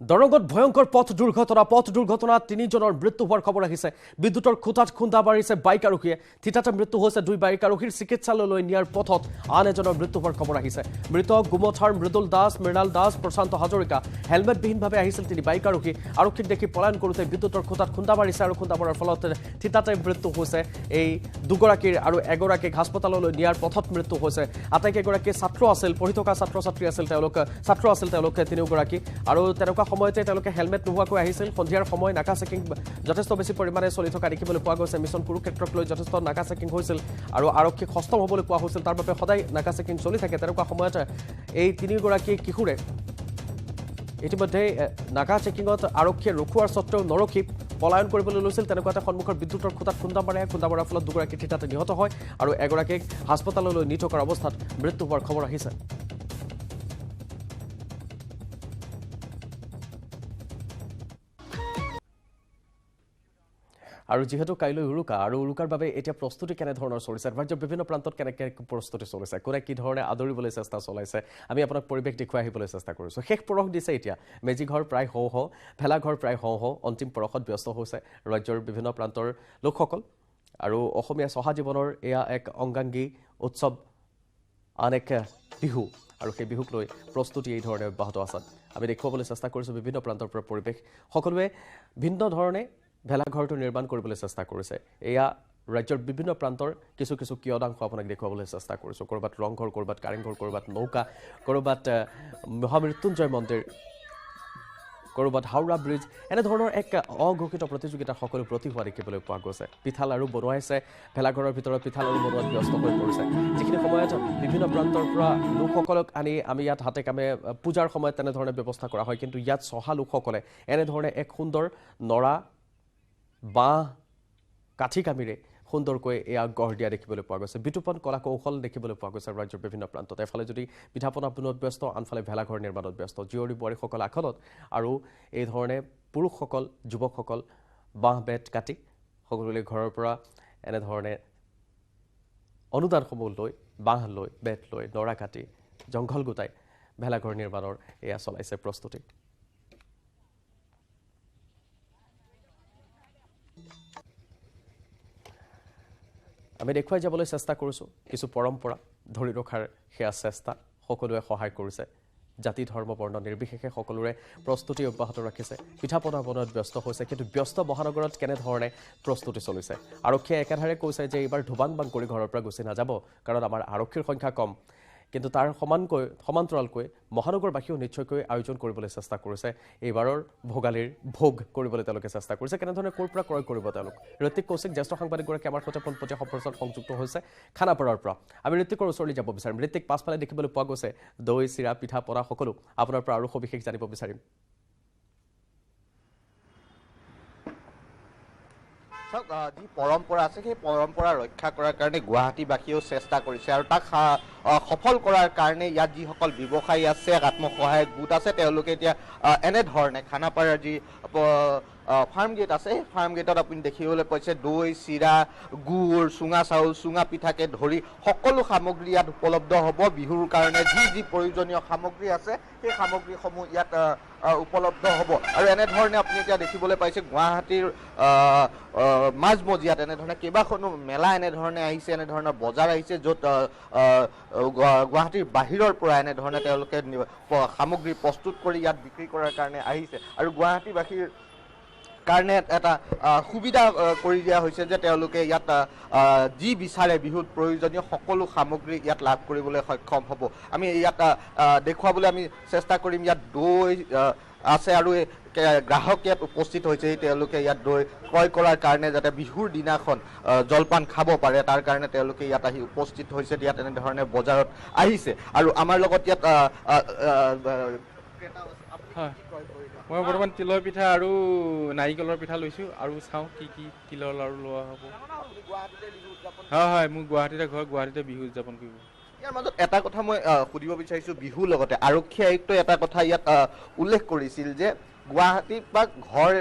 দৰঙত ভয়ংকৰ পথ দুৰ্ঘটনাত তিনিজনৰ মৃত্যু হোৱাৰ খবৰ আহিছে। বিদ্যুতৰ খুঁটাত খুন্দা মাৰিছে বাইক আৰোহীয়ে। থিতাতে মৃত্যু হৈছে 2 বাইক আৰোহীৰ। চিকিৎসালয়লৈ নিয়াৰ পথত আন এজনৰ মৃত্যু হোৱাৰ খবৰ আহিছে। মৃত গুমথাৰ মৃদুল দাস, মৃণাল দাস, প্ৰশান্ত হাজৰিকা। হেলমেটবিহীনভাৱে আহিছিল 3 বাইক আৰোহী। আৰক্ষীক দেখি পলায়ন কৰোঁতে বিদ্যুতৰ খুঁটাত খুন্দা মাৰিছে আৰু খুন্দা মৰাৰ ফলত থিতাতে মৃত্যু হৈছে এই দুগৰাকীৰ আৰু এগৰাকীক হাস্পতাললৈ নিয়াৰ পথত মৃত্যু হৈছে। আটাইকেইগৰাকী ছাত্ৰ আছিল, পঢ়ি থকা ছাত্ৰ আছিল তেওঁলোকে তিনিওগৰাকী। আৰু তেনেকুৱা সময়তে তেওঁলোকে হেলমেট নোহোৱাকৈ আহিছিল। সন্ধিয়াৰ সময় নাকা চেকিং যথেষ্ট বেছি পৰিমাণে চলি থকা দেখিবলৈ পোৱা গৈছে। মিছন কুৰুক্ষেত্ৰক লৈ যথেষ্ট নাকা চেকিং হৈছিল আৰু আৰক্ষীক সষ্টম হ'বলৈ কোৱা হৈছিল। তাৰ বাবে সদায় নাকা চেকিং চলি থাকে। তেনেকুৱা সময়ত এই তিনিগৰাকী কিশোৰে ইতিমধ্যে নাকা চেকিঙত আৰক্ষীয়ে ৰখোৱাৰ স্বত্তেও নৰখি পলায়ন কৰিবলৈ লৈছিল। তেনেকুৱাতে সন্মুখৰ বিদ্যুতৰ খুঁটাত খুন্দা মৰাৰ ফলত দুগৰাকী থিতাতে নিহত হয় আৰু এগৰাকীক হাস্পতাললৈ নি থকাৰ অৱস্থাত মৃত্যু হোৱাৰ খবৰ আহিছে। আৰু যিহেতু কাইলৈ উৰুকা আৰু উৰুকাৰ বাবে এতিয়া প্ৰস্তুতি কেনেধৰণৰ চলিছে, ৰাজ্যৰ বিভিন্ন প্ৰান্তত কেনেকৈ প্ৰস্তুতি চলিছে, কোনে কি ধৰণে আদৰিবলৈ চেষ্টা চলাইছে, আমি আপোনাক পৰিৱেশ দেখুৱাই আহিবলৈ চেষ্টা কৰিছোঁ। শেষ পৰশ দিছে এতিয়া। মেজিঘৰ প্ৰায় হওঁ ভেলাঘৰ প্ৰায় হওঁ অন্তিম পৰশত ব্যস্ত হৈছে ৰাজ্যৰ বিভিন্ন প্ৰান্তৰ লোকসকল। আৰু অসমীয়া চহা জীৱনৰ এয়া এক অংগাংগী উৎসৱ, আন এক বিহু, আৰু সেই বিহুক লৈ প্ৰস্তুতি এই ধৰণে অব্যাহত আছে। আমি দেখুৱাবলৈ চেষ্টা কৰিছোঁ বিভিন্ন প্ৰান্তৰ পৰা পৰিৱেশ। সকলোৱে ভিন্ন ধৰণে ভেলাঘৰটো নিৰ্মাণ কৰিবলৈ চেষ্টা কৰিছে। এয়া ৰাজ্যৰ বিভিন্ন প্ৰান্তৰ কিছু কিয়দাংশ আপোনাক দেখুৱাবলৈ চেষ্টা কৰিছোঁ। ক'ৰবাত ৰংঘৰ, ক'ৰবাত কাৰেংঘৰ, ক'ৰবাত নৌকা, ক'ৰবাত মহামৃত্যুঞ্জয় মন্দিৰ, ক'ৰবাত হাওৰা ব্ৰিজ, এনেধৰণৰ এক অঘোষিত প্ৰতিযোগিতা সকলো প্ৰতি হোৱা দেখিবলৈ পোৱা গৈছে। পিঠা লাড়ু বনোৱাইছে, ভেলাঘৰৰ ভিতৰত পিঠা লাড়ু বনোৱাত ব্যস্ত হৈ পৰিছে। যিখিনি সময়ত বিভিন্ন প্ৰান্তৰ পৰা লোকসকলক আনি আমি ইয়াত হাতে কামে পূজাৰ সময়ত তেনেধৰণে ব্যৱস্থা কৰা হয়, কিন্তু ইয়াত চহা লোকসকলে এনেধৰণে এক সুন্দৰ নৰা, বাঁহ, কাঠি কামিৰে সুন্দৰকৈ এয়া গঢ় দিয়া দেখিবলৈ পোৱা গৈছে। বিতোপন কলা কৌশল দেখিবলৈ পোৱা গৈছে ৰাজ্যৰ বিভিন্ন প্ৰান্তত। এফালে যদি পিঠাপনা বনোৱাত ব্যস্ত, আনফালে ভেলাঘৰ নিৰ্মাণত ব্যস্ত। জীয়ৰী বোৱাৰীসকল আখলত আৰু এই ধৰণে পুৰুষসকল, যুৱকসকল বাঁহ বেত কাটি সকলোৱে ঘৰৰ পৰা এনেধৰণে অনুদানসমূহ লৈ, বাঁহ লৈ, বেত লৈ, নৰা কাটি, জংঘল গোটাই ভেলাঘৰ নিৰ্মাণৰ এয়া চলাইছে প্ৰস্তুতি। আমি দেখুৱাই যাবলৈ চেষ্টা কৰিছোঁ কিছু পৰম্পৰা ধৰি ৰখাৰ সেয়া চেষ্টা। সকলোৱে সহায় কৰিছে। জাতি ধৰ্ম বৰ্ণ নিৰ্বিশেষে সকলোৰে প্ৰস্তুতি অব্যাহত ৰাখিছে। পিঠা পনা বনোৱাত ব্যস্ত হৈছে। কিন্তু ব্যস্ত মহানগৰত কেনেধৰণে প্ৰস্তুতি চলিছে? আৰক্ষীয়ে একেধাৰে কৈছে যে এইবাৰ ধুবাং বাং কৰি ঘৰৰ পৰা গুচি নাযাব, কাৰণ আমাৰ আৰক্ষীৰ সংখ্যা কম। কিন্তু তাৰ সমান্তৰালকৈ মহানগৰবাসীয়েও নিশ্চয়কৈ আয়োজন কৰিবলৈ চেষ্টা কৰিছে। এইবাৰৰ ভোগালীৰ ভোগ কৰিবলৈ তেওঁলোকে চেষ্টা কৰিছে। কেনেধৰণে ক'ৰ পৰা ক্ৰয় কৰিব তেওঁলোক? ঋত্বিক কৌশিক জ্যেষ্ঠ সাংবাদিকগৰাকী আমাৰ সৈতে পোনপটীয়া সম্প্ৰচাৰত সংযুক্ত হৈছে খানাপাৰাৰ পৰা। আমি ঋত্বিকৰ ওচৰলৈ যাব বিচাৰিম। ঋত্বিক, পাছফালে দেখিবলৈ পোৱা গৈছে দৈ, চিৰা, পিঠা পনা সকলো। আপোনাৰ পৰা আৰু সবিশেষ জানিব বিচাৰিম। চাওক, যি পৰম্পৰা আছে সেই পৰম্পৰা ৰক্ষা কৰাৰ কাৰণে গুৱাহাটীবাসীয়েও চেষ্টা কৰিছে আৰু তাক সফল কৰাৰ কাৰণে ইয়াত যিসকল ব্যৱসায়ী আছে, আত্মসহায়ক গোট আছে, তেওঁলোকে এতিয়া এনেধৰণে খানাপাৰাৰ যি ফাৰ্ম গেট আছে, সেই ফাৰ্ম গেটত আপুনি দেখিবলৈ পাইছে দৈ, চিৰা, গুড়, চুঙা চাউল, চুঙা পিঠাকে ধৰি সকলো সামগ্ৰী ইয়াত উপলব্ধ হ'ব। বিহুৰ কাৰণে যি প্ৰয়োজনীয় সামগ্ৰী আছে সেই সামগ্ৰীসমূহ ইয়াত উপলব্ধ হ'ব। আৰু এনেধৰণে আপুনি এতিয়া দেখিবলৈ পাইছে গুৱাহাটীৰ মাজমজিয়াত এনেধৰণে কেইবাখনো মেলা এনেধৰণে আহিছে, এনেধৰণৰ বজাৰ আহিছে, য'ত গুৱাহাটীৰ বাহিৰৰ পৰা এনেধৰণে তেওঁলোকে সামগ্ৰী প্ৰস্তুত কৰি ইয়াত বিক্ৰী কৰাৰ কাৰণে আহিছে। আৰু গুৱাহাটীবাসীৰ কাৰণে এটা সুবিধা কৰি দিয়া হৈছে যে তেওঁলোকে ইয়াত যি বিচাৰে বিহুত প্ৰয়োজনীয় সকলো সামগ্ৰী ইয়াত লাভ কৰিবলৈ সক্ষম হ'ব। আমি ইয়াত দেখুৱাবলৈ আমি চেষ্টা কৰিম। ইয়াত দৈ আছে আৰু গ্ৰাহক ইয়াত উপস্থিত হৈছে। তেওঁলোকে ইয়াত দৈ ক্ৰয় কৰাৰ কাৰণে যাতে বিহুৰ দিনাখন জলপান খাব পাৰে, তাৰ কাৰণে তেওঁলোকে ইয়াত আহি উপস্থিত হৈছে। ইয়াত এনেধৰণে বজাৰত আহিছে। আৰু আমাৰ লগত ইয়াত মই বৰ্তমান তিলৰ পিঠা আৰু নাৰিকলৰ পিঠা লৈছোঁ আৰু চাওঁ কি তিলৰ লাড়ু লোৱা হ'ব। হয়, মোৰ গুৱাহাটীতে ঘৰ, গুৱাহাটীতে বিহু উদযাপন কৰিব। ইয়াৰ মাজত এটা কথা মই সুধিব বিচাৰিছোঁ। বিহুৰ লগতে আৰক্ষী আয়ুক্তই এটা কথা ইয়াত উল্লেখ কৰিছিল যে গুৱাহাটীত বা ঘৰ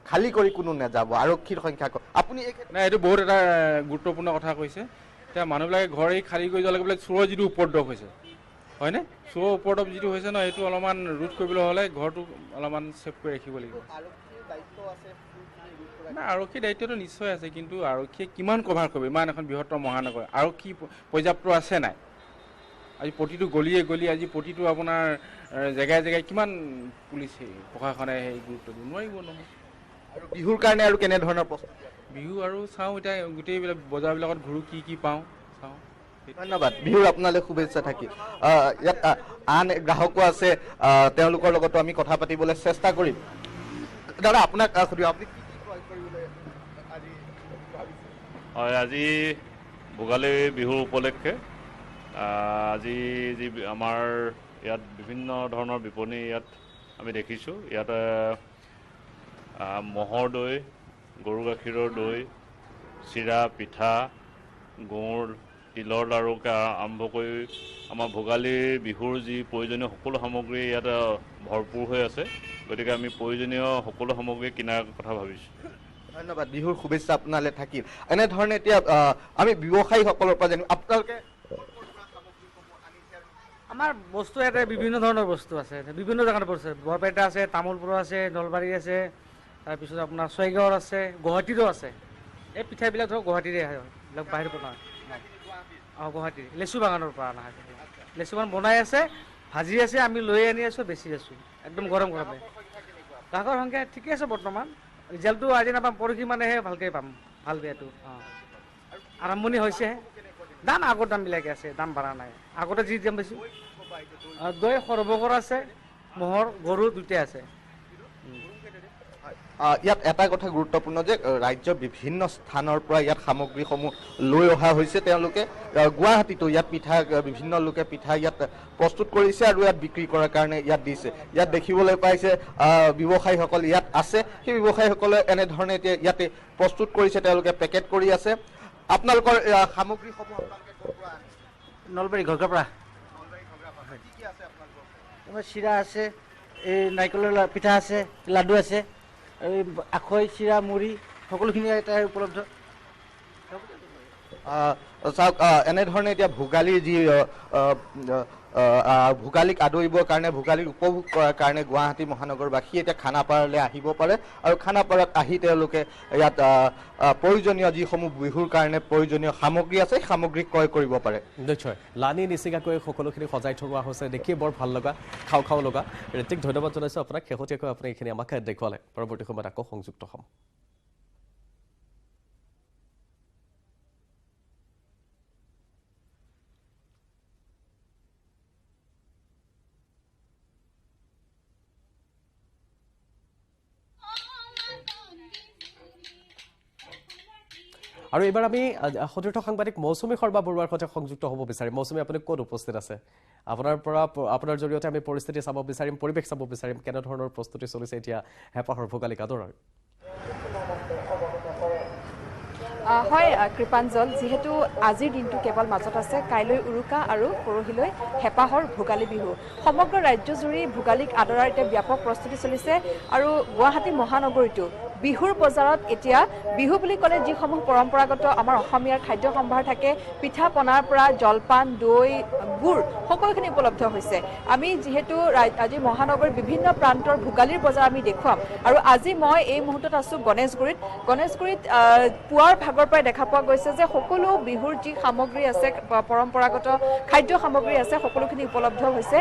খালী কৰি কোনো নাযাব, আৰক্ষীৰ সংখ্যা কম। আপুনি নাই, এইটো বহুত এটা গুৰুত্বপূৰ্ণ কথা কৈছে। এতিয়া মানুহবিলাকে ঘৰ খালী কৰি যোৱাৰ লগে লগে চোৰৰ যিটো উপদ্ৰৱ হৈছে, হয়নে চোৰৰ ওপৰত যিটো হৈছে ন সেইটো অলপমান ৰোধ কৰিবলৈ হ'লে ঘৰটো অলপমান ছেফ কৰি ৰাখিব লাগিব নাই আৰক্ষীৰ দায়িত্বটো নিশ্চয় আছে কিন্তু আৰক্ষীয়ে কিমান কভাৰ কৰিব ইমান এখন বৃহত্তৰ মহানগৰ আৰক্ষী পৰ্যাপ্ত আছে নাই আজি প্ৰতিটো গলিয়ে আজি প্ৰতিটো আপোনাৰ জেগাই জেগাই কিমান পুলিচ প্ৰশাসনে সেই গুৰুত্ব দিব নোৱাৰিব নহয় আৰু বিহুৰ কাৰণে আৰু কেনেধৰণৰ প্ৰস্তুতি বিহু আৰু চাওঁ এতিয়া গোটেইবিলাক বজাৰবিলাকত ঘূৰো কি পাওঁ চাওঁ ধন্যবাদ বিহুৰ আপোনালৈ শুভেচ্ছা থাকিল ইয়াত আন গ্ৰাহকো আছে তেওঁলোকৰ লগতো আমি কথা পাতিবলৈ চেষ্টা কৰিম দাদা আপোনাক সুধিম আপুনি কি ক্ৰয় কৰিবলৈ আজি ভাবিছে হয় আজি ভোগালী বিহু উপলক্ষে আজি যি আমাৰ ইয়াত বিভিন্ন ধৰণৰ বিপণী ইয়াত আমি দেখিছোঁ ইয়াত ম'হৰ দৈ গৰু গাখীৰৰ দৈ চিৰা পিঠা গুৰ তিলৰ লাড়ুকে আৰম্ভ কৰি আমাৰ ভোগালী বিহুৰ যি প্ৰয়োজনীয় সকলো সামগ্ৰী ইয়াত ভৰপূৰ হৈ আছে গতিকে আমি প্ৰয়োজনীয় সকলো সামগ্ৰী কিনাৰ কথা ভাবিছোঁ ধন্যবাদ বিহুৰ শুভেচ্ছা আপোনালৈ থাকিল এনেধৰণে এতিয়া আমি ব্যৱসায়ীসকলৰ পৰা জানিম আপোনালোকে আমাৰ বস্তু ইয়াতে বিভিন্ন ধৰণৰ বস্তু আছে বিভিন্ন জেগাত বস্তু আছে বৰপেটা আছে তামোলপুৰ আছে নলবাৰী আছে তাৰপিছত আপোনাৰ ছয়গাঁৱৰ আছে গুৱাহাটীৰো আছে এই পিঠাবিলাক ধৰক গুৱাহাটীৰে আহে এইবিলাক বাহিৰৰ পৰা গুৱাহাটীৰ লেচু বাগানৰ পৰা অনা হয় লেচু বাগান বনাই আছে ভাজি আছে আমি লৈ আনি আছোঁ বেচি আছোঁ একদম গৰমে গ্ৰাহকৰ সংখ্যা ঠিকে আছে বৰ্তমান ৰিজাল্টটো আজি নাপাম পৰহি মানেহে ভালকৈ পাম ভাল বেয়াটো আৰম্ভণি হৈছেহে দাম আগৰ দামবিলাকে আছে দাম বাঢ়া নাই আগতে যি দাম পাইছোঁ দৈ সৰভকৰ আছে ম'হৰ গৰু দুটাই আছে ইয়াত এটা কথা গুৰুত্বপূৰ্ণ যে ৰাজ্যৰ বিভিন্ন স্থানৰ পৰা ইয়াত সামগ্ৰীসমূহ লৈ অহা হৈছে তেওঁলোকে গুৱাহাটীতো ইয়াত পিঠা বিভিন্ন লোকে পিঠা ইয়াত প্ৰস্তুত কৰিছে আৰু ইয়াত বিক্ৰী কৰাৰ কাৰণে ইয়াত দিছে ইয়াত দেখিবলৈ পাইছে ব্যৱসায়ীসকল ইয়াত আছে সেই ব্যৱসায়ীসকলে এনেধৰণে এতিয়া ইয়াতে প্ৰস্তুত কৰিছে তেওঁলোকে পেকেট কৰি আছে আপোনালোকৰ সামগ্ৰীসমূহ নলবাৰী ঘৰকাৰ পৰা চিৰা আছে এই নাৰিকলৰ পিঠা আছে লাডু আছে এই আখৈ চিৰা মুড়ি সকলোখিনি এটা উপলব্ধ চাওক এনেধৰণে এতিয়া ভোগালীৰ যি ভোগালীক আদৰিবৰ কাৰণে ভোগালীক উপভোগ কৰাৰ কাৰণে গুৱাহাটী মহানগৰবাসী এতিয়া খানাপাৰালৈ আহিব পাৰে আৰু খানাপাৰাত আহি তেওঁলোকে ইয়াত প্ৰয়োজনীয় যিসমূহ বিহুৰ কাৰণে প্ৰয়োজনীয় সামগ্ৰী আছে সেই সামগ্ৰী ক্ৰয় কৰিব পাৰে নিশ্চয় লানি নিচিগাকৈ সকলোখিনি সজাই থোৱা হৈছে দেখি বৰ ভাল লগা খাও লগা ঋতিক ধন্যবাদ জনাইছোঁ আপোনাক শেহতীয়াকৈ আপুনি এইখিনি আমাক দেখুৱালে পৰৱৰ্তী সময়ত আকৌ সংযুক্ত হ'ম আৰু এইবাৰ আমি সতীৰ্থ সাংবাদিক মৌচুমী শৰ্মা বৰুৱাৰ সৈতে সংযুক্ত হ'ব বিচাৰিম মৌচুমী আপুনি ক'ত উপস্থিত আছে আপোনাৰ জৰিয়তে আমি পৰিস্থিতি চাব বিচাৰিম পৰিৱেশ চাব বিচাৰিম কেনেধৰণৰ প্ৰস্তুতি চলিছে এতিয়া হেঁপাহৰ ভোগালী আদৰাৰ হয় কৃপাঞ্জল যিহেতু আজিৰ দিনটো কেৱল মাজত আছে কাইলৈ উৰুকা আৰু পৰহিলৈ হেঁপাহৰ ভোগালী বিহু সমগ্ৰ ৰাজ্যজুৰি ভোগালীক আদৰাৰ এতিয়া ব্যাপক প্ৰস্তুতি চলিছে আৰু গুৱাহাটী মহানগৰীতো বিহুৰ বজাৰত এতিয়া বিহু বুলি ক'লে যিসমূহ পৰম্পৰাগত আমাৰ অসমীয়াৰ খাদ্য সম্ভাৰ থাকে পিঠা পনাৰ পৰা জলপান দৈ গুড় সকলোখিনি উপলব্ধ হৈছে আমি যিহেতু আজি মহানগৰীৰ বিভিন্ন প্ৰান্তৰ ভোগালীৰ বজাৰ আমি দেখুৱাম আৰু আজি মই এই মুহূৰ্তত আছোঁ গণেশগুৰিত পুৱাৰ ভাগৰ পৰাই দেখা পোৱা গৈছে যে সকলো বিহুৰ যি সামগ্ৰী আছে পৰম্পৰাগত খাদ্য সামগ্ৰী আছে সকলোখিনি উপলব্ধ হৈছে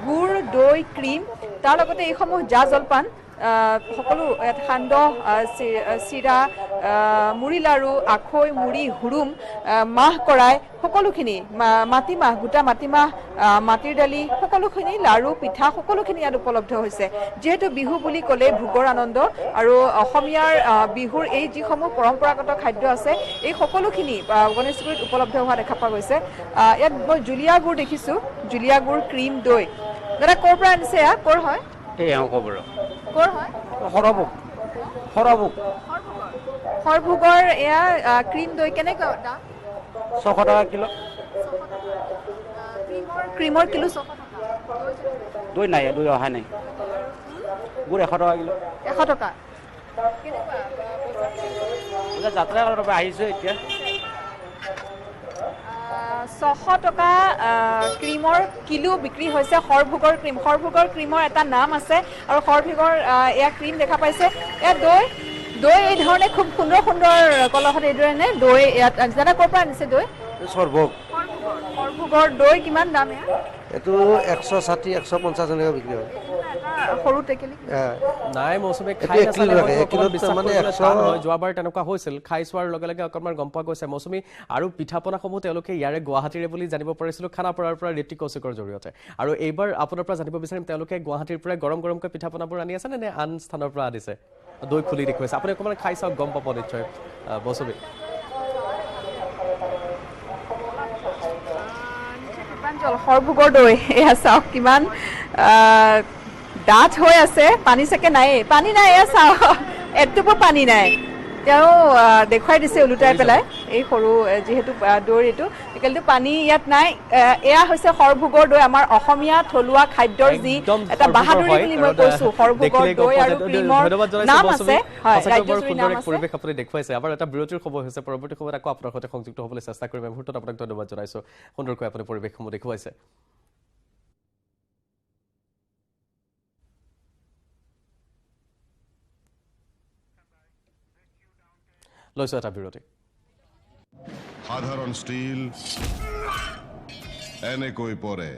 গুড় দৈ ক্ৰীম তাৰ লগতে এইসমূহ জা জলপান সকলো সান্দহ চিৰা মুড়ি লাড়ু আখৈ মুড়ি হুৰুম মাহ কৰাই সকলোখিনি মাটিমাহ গোটা মাটিমাহ মাটিৰ দালি সকলোখিনি লাড়ু পিঠা সকলোখিনি ইয়াত উপলব্ধ হৈছে যিহেতু বিহু বুলি ক'লে ভোগৰ আনন্দ আৰু অসমীয়াৰ বিহুৰ এই যিসমূহ পৰম্পৰাগত খাদ্য আছে এই সকলোখিনি গণেশগুৰিত উপলব্ধ হোৱা দেখা পোৱা গৈছে ইয়াত মই জুলীয়া গুড় দেখিছোঁ জুলীয়া গুড় ক্ৰীম দৈ দাদা ক'ৰ পৰা আনিছে এয়া ক'ৰ হয় ক'ৰ হয় সৰভোগৰ এয়া ক্ৰীম দৈ কেনেকুৱা দাম 600 টকা কিলো ক্ৰীমৰ কিলো 600 টকা দৈ নাই দৈ অহা নাই গুড় 100 টকা কিলো 100 টকা যাত্ৰা আহিছোঁ এতিয়া 600 টকা ক্ৰীমৰ কিলো বিক্ৰী হৈছে সৰভোগৰ ক্ৰীমৰ এটা নাম আছে আৰু সৰভোগৰ এয়া ক্ৰীম দেখা পাইছে এয়া দৈ এই ধৰণে খুব সুন্দৰ কলহত এইদৰে নে দৈ ইয়াত জানা ক'ৰ পৰা আনিছে দৈ সৰভোগৰ দৈ কিমান দাম এয়া এইটো 160 150 এনেকৈ বিক্ৰী হয় সৰু টেকেলি নাই মৌচুমী এইটো খাই এক কিলো নাচালে থাকে, হয়তো এক কিলোত অকণমান বিশ্বাস তাৰমানে কৰিবলৈ 100 টান হয় যোৱাবাৰ তেনেকুৱা হৈছিল খাই চোৱাৰ লগে লগে অকণমান গম পোৱা গৈছে মৌচুমী আৰু পিঠা পনাসমূহ তেওঁলোকে ইয়াৰে গুৱাহাটীৰে বুলি জানিব পাৰিছিলোঁ খানাপাৰাৰ পৰা ঋতিক কৌশিকৰ জৰিয়তে আৰু এইবাৰ আপোনাৰ পৰা জানিব বিচাৰিম তেওঁলোকে গুৱাহাটীৰ পৰা গৰমকৈ পিঠা পনাবোৰ আনি আছে নে আন স্থানৰ পৰা আনিছে দৈ খুলি দেখুৱাইছে আপুনি অকণমান খাই চাওক গম পাব নিশ্চয় মৌচুমী সৰভোগৰ দৈ এয়া চাওক কিমান ডাঠ হৈ আছে পানী চাগে নাই পানী নাই এয়া চাওক এটোপো পানী নাই তেওঁ দেখুৱাই দিছে ওলোটাই পেলাই এই সৰু যিহেতু দৈৰ এইটো টেকেলিটো পানী ইয়াত নাই এয়া হৈছে সৰভোগৰ দৈ আমাৰ অসমীয়া থলুৱা খাদ্যৰ যি এটা বাহাদুৰি বুলি মই কৈছো সৰভোগৰ দৈ আৰু ক্ৰীমৰ নাম আছে হয় ৰাজ্যজুৰি নাম আছে পৰিৱেশ আপুনি দেখুৱাইছে আমাৰ এটা বিৰতিৰ সময় হৈছে পৰৱৰ্তী সময়ত আকৌ আপোনাৰ সৈতে সংযুক্ত হ'বলৈ চেষ্টা কৰিম এই মুহূৰ্তত আপোনাক ধন্যবাদ জনাইছো সুন্দৰকৈ আপুনি পৰিৱেশসমূহ দেখুৱাইছে লৈছো এটা বিৰতি সাধাৰণ ষ্টীল এনেকৈ পৰে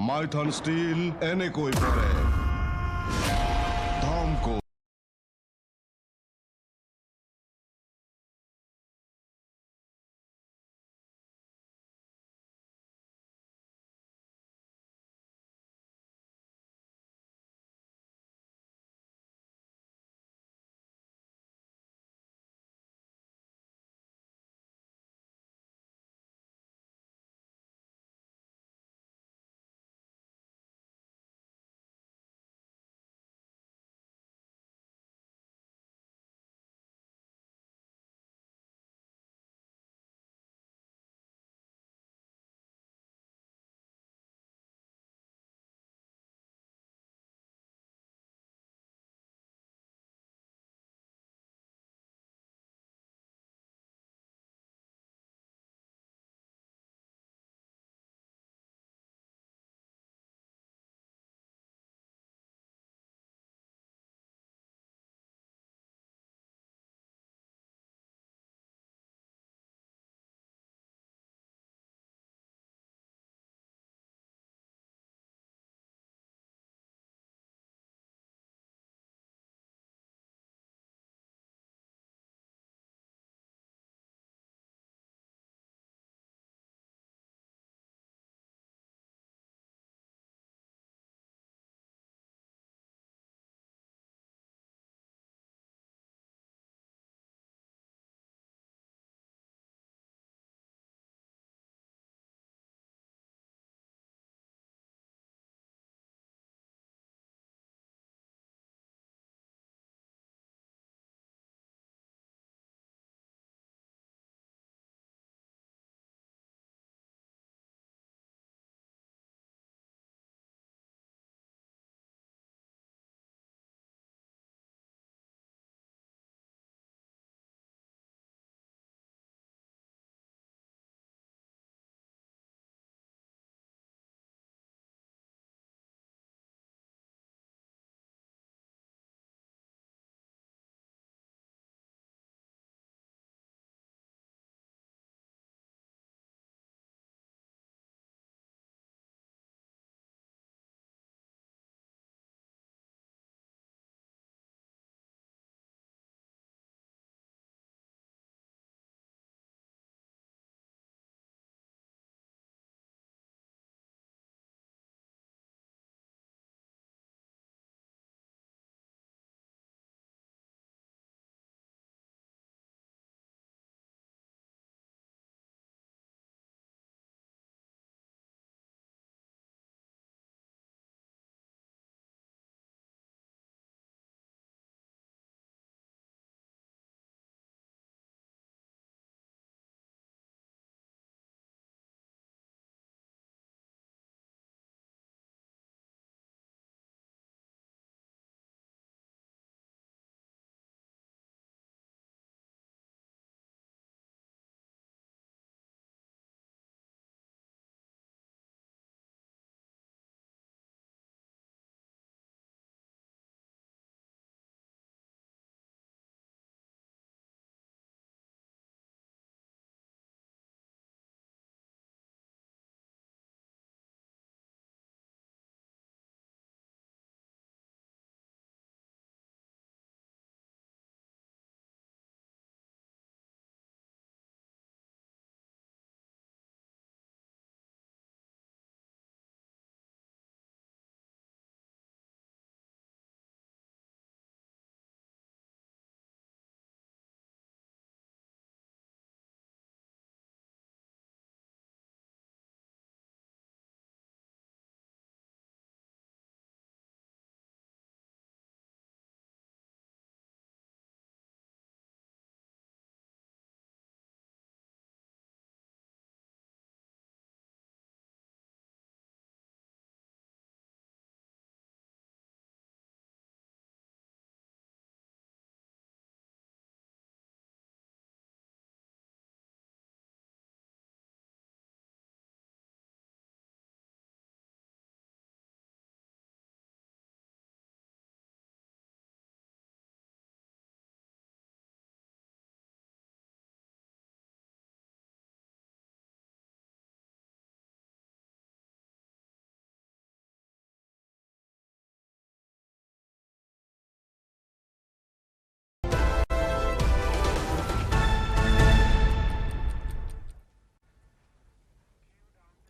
মাইথন ষ্টীল এনেকৈ পৰে ধমকো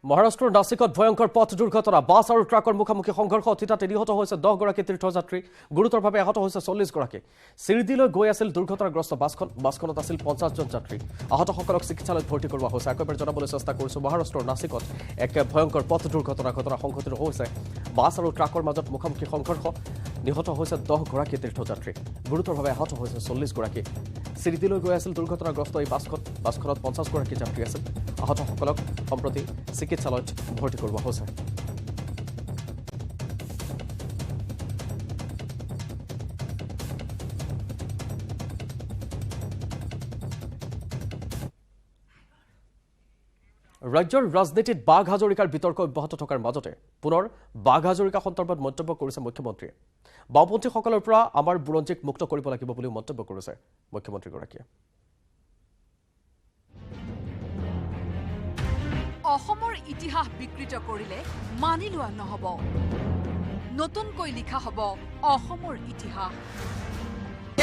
মহাৰাষ্ট্ৰৰ নাছিকত ভয়ংকৰ পথ দুৰ্ঘটনা বাছ আৰু ট্ৰাকৰ মুখামুখি সংঘৰ্ষ থিতাতে নিহত হৈছে 10 গৰাকী তীৰ্থযাত্ৰী গুৰুতৰভাৱে আহত হৈছে 40 গৰাকী শিৰদিলৈ গৈ আছিল দুৰ্ঘটনাগ্ৰস্ত বাছখনত আছিল 50 জন যাত্ৰী আহতসকলক চিকিৎসালয়ত ভৰ্তি কৰোৱা হৈছে একেবাৰে জনাবলৈ চেষ্টা কৰিছো মহাৰাষ্ট্ৰৰ নাছিকত এক ভয়ংকৰ পথ দুৰ্ঘটনা সংঘটিত হৈছে বাছ আৰু ট্ৰাকৰ মাজত মুখামুখি সংঘৰ্ষ নিহত হৈছে 10 গৰাকী তীৰ্থযাত্ৰী গুৰুতৰভাৱে আহত হৈছে 40 গৰাকী শিৰদিলৈ গৈ আছিল দুৰ্ঘটনাগ্ৰস্ত এই বাছখনত 50 গৰাকী যাত্ৰী আছিল আহতসকলক সম্প্ৰতি চিকিৎসালয়ত ভৰ্তি কৰোৱা হৈছে ৰাজ্যৰ ৰাজনীতিত বাঘ হাজৰিকাৰ বিতৰ্ক অব্যাহত থকাৰ মাজতে পুনৰ বাঘ হাজৰিকা সন্দৰ্ভত মন্তব্য কৰিছে মুখ্যমন্ত্ৰীয়ে বাওপন্থীসকলৰ পৰা আমাৰ বুৰঞ্জীক মুক্ত কৰিব লাগিব বুলি মন্তব্য কৰিছে মুখ্যমন্ত্ৰীগৰাকীয়ে অসমৰ ইতিহাস বিকৃত কৰিলে মানি লোৱা নহব নতুনকৈ লিখা হ'ব অসমৰ ইতিহাস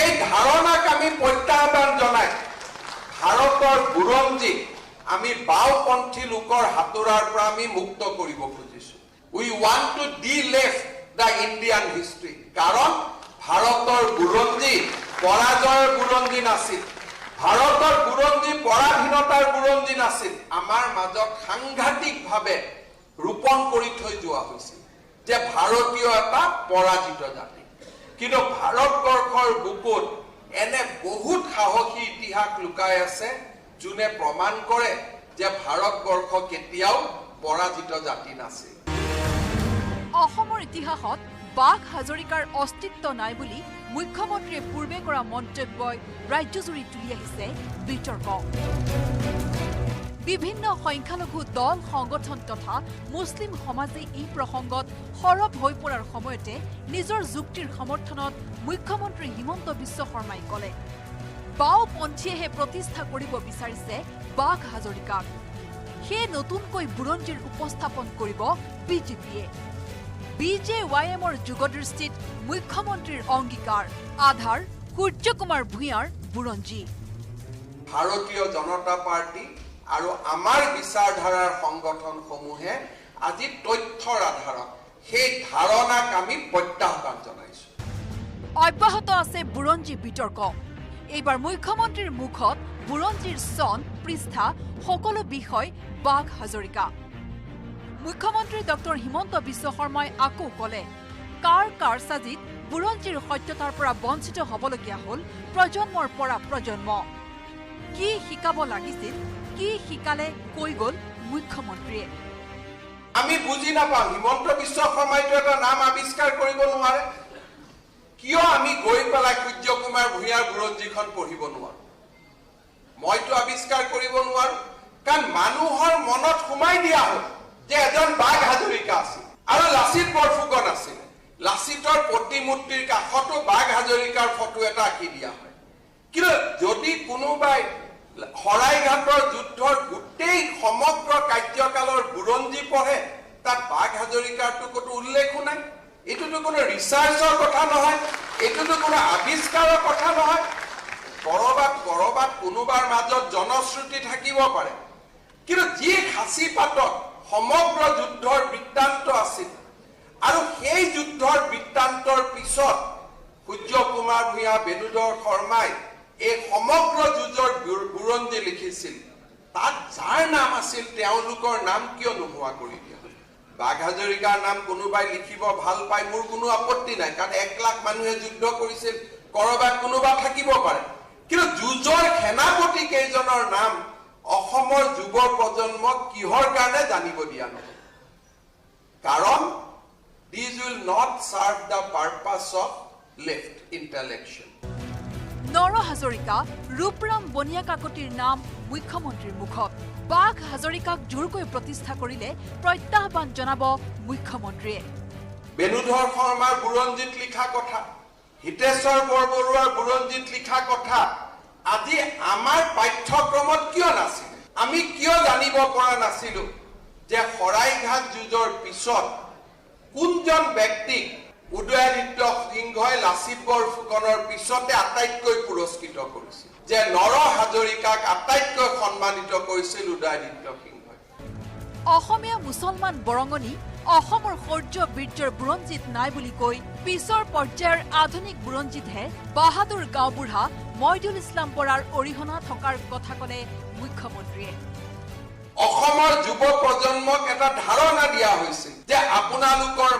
এই ধাৰণাক আমি প্ৰত্যাহ্বান জনাই ভাৰতৰ বুৰঞ্জী আমি বাওপন্থী লোকৰ হাতোৰাৰ পৰা আমি মুক্ত কৰিব খুজিছো উই ৱান্ট টু ডিলেফ্ট দ্য ইণ্ডিয়ান হিষ্ট্ৰী কাৰণ ভাৰতৰ বুৰঞ্জী পৰাজয়ৰ বুৰঞ্জী নাছিল ভাৰতৰ বুৰঞ্জী পৰাধীনতাৰ বুৰঞ্জী নাছিল আমাৰ মাজত সাংঘাতিকভাৱে ৰূপণ কৰি থৈ যোৱা হৈছিল যে ভাৰতীয় এটা পৰাজিত জাতি কিন্তু ভাৰতবৰ্ষৰ বুকুত এনে বহুত সাহসী ইতিহাস লুকাই আছে যোনে প্ৰমাণ কৰে যে ভাৰতবৰ্ষ কেতিয়াও পৰাজিত জাতি নাছিল অসমৰ ইতিহাসত বাঘ হাজৰিকাৰ অস্তিত্ব নাই বুলি মুখ্যমন্ত্ৰীয়ে পূৰ্বে কৰা মন্তব্যই ৰাজ্যজুৰি তুলি আহিছে বিতৰ্ক বিভিন্ন সংখ্যালঘু দল সংগঠন তথা মুছলিম সমাজে এই প্ৰসংগত সৰব হৈ পৰাৰ সময়তে নিজৰ যুক্তিৰ সমৰ্থনত মুখ্যমন্ত্ৰী হিমন্ত বিশ্ব শৰ্মাই ক'লে বাওপন্থীয়েহে প্ৰতিষ্ঠা কৰিব বিচাৰিছে বাঘ হাজৰিকাক সেই নতুনকৈ বুৰঞ্জীৰ উপস্থাপন কৰিব বিজেপিয়ে BJYMৰ যুগদৃষ্টিত মুখ্যমন্ত্ৰীৰ অংগীকাৰ আধাৰ সূৰ্য কুমাৰ ভূঞাৰ বুৰঞ্জী ভাৰতীয় জনতা পাৰ্টি আৰু আমাৰ বিচাৰধাৰাৰ সংগঠনসমূহে আজি তথ্যৰ আধাৰত সেই ধাৰণাক আমি প্ৰত্যাহ্বান জনাইছো অব্যাহত আছে বুৰঞ্জী বিতৰ্ক এইবাৰ মুখ্যমন্ত্ৰীৰ মুখত বুৰঞ্জীৰ চন পৃষ্ঠা সকলো বিষয় বাঘ হাজৰিকা মুখ্যমন্ত্ৰী ডক্টৰ হিমন্ত বিশ্ব শৰ্মাই আকৌ ক'লে কাৰ কাৰসাজিত বুৰঞ্জীৰ সত্যতাৰ পৰা বঞ্চিত হ'বলগীয়া হ'ল প্ৰজন্মৰ পৰা প্ৰজন্ম কি শিকাব লাগিছিল কি শিকালে কৈ গ'ল মুখ্যমন্ত্ৰীয়ে আমি বুজি নাপাওঁ হিমন্ত বিশ্ব শৰ্মাইতো এটা নাম আৱিষ্কাৰ কৰিব নোৱাৰে কিয় আমি গৈ পেলাই সূৰ্য কুমাৰ ভূঞাৰ বুৰঞ্জীখন পঢ়িব নোৱাৰো মইতো আৱিষ্কাৰ কৰিব নোৱাৰো কাৰণ মানুহৰ মনত সোমাই দিয়া হ'ল যে এজন বাঘ হাজৰিকা আছিল আৰু লাচিত বৰফুকন আছিল লাচিতৰ প্ৰতিমূৰ্তিৰ কাষতো বাঘ হাজৰিকাৰ ফটো এটা আঁকি দিয়া হয় কিন্তু যদি কোনোবাই শৰাইঘাটৰ যুদ্ধৰ গোটেই সমগ্ৰ কাৰ্যকালৰ বুৰঞ্জী পঢ়ে তাত বাঘ হাজৰিকাৰটো কোনো উল্লেখো নাই এইটোতো কোনো ৰিচাৰ্চৰ কথা নহয় এইটোতো কোনো আৱিষ্কাৰৰ কথা নহয় কৰবাত কোনোবাৰ মাজত জনশ্ৰুতি থাকিব পাৰে কিন্তু যি সাঁচি পাতত সমগ্ৰ যুদ্ধৰ বৃত্তান্ত আছিল আৰু সেই যুদ্ধৰ বৃত্তান্তৰ পিছত সূৰ্য কুমাৰ ভূঞা বেণুধৰ শৰ্মাই এই সমগ্ৰ যুদ্ধৰ বুৰঞ্জী লিখিছিল তাত যাৰ নাম আছিল তেওঁলোকৰ নাম কিয় নোহোৱা কৰি দিয়া বাঘ হাজৰিকাৰ নাম কোনোবাই লিখিব ভাল পায় মোৰ কোনো আপত্তি নাই কাৰণ 1 লাখ মানুহে যুদ্ধ কৰিছিল কৰবাত কোনোবা থাকিব পাৰে কিন্তু যুঁজৰ সেনাপতি কেইজনৰ নাম অসমৰ যুৱ প্ৰজন্মক কিহৰ কাৰণে জানিব দিয়া নহয় কাৰণ these will not serve the purpose of left intellection নৰ হাজৰিকা ৰূপৰাম বনিয়া কাকতিৰ নাম মুখ্যমন্ত্ৰীৰ মুখত বাঘ হাজৰিকাক জোৰকৈ প্ৰতিষ্ঠা কৰিলে প্ৰত্যাহ্বান জনাব মুখ্যমন্ত্ৰীয়ে বেণুধৰ শৰ্মাৰ বুৰঞ্জীত লিখা কথা হিতেশ্বৰ বৰবৰুৱাৰ বুৰঞ্জীত লিখা কথা আজি আমাৰ পাঠ্যক্ৰমত কিয় নাছিল আমি কিয় জানিব পৰা নাছিলো যে শৰাইঘাট যুঁজৰ পিছত কোনজন ব্যক্তিক উদয়াদিত্য সিংহই লাচিত বৰফুকনৰ পিছতে আটাইতকৈ পুৰস্কৃত কৰিছিল যে নৰ হাজৰিকাক আটাইতকৈ সন্মানিত কৰিছিল উদয়াদিত্য সিংহই অসমীয়া মুছলমান বৰঙণি অসমৰ শৌৰ্য বীৰ্যৰ বুৰঞ্জীত নাই বুলি কৈ পিছৰ পৰ্যায়ৰ আধুনিক বুৰঞ্জীতহে বাহাদুৰ গাঁওবুঢ়া মইদুল ইছলাম বৰাৰ অৰিহণা থকাৰ কথা ক'লে মুখ্যমন্ত্ৰীয়ে। অসমৰ যুৱ প্ৰজন্মক এটা ধাৰণা দিয়া হৈছে যে আপোনালোকৰ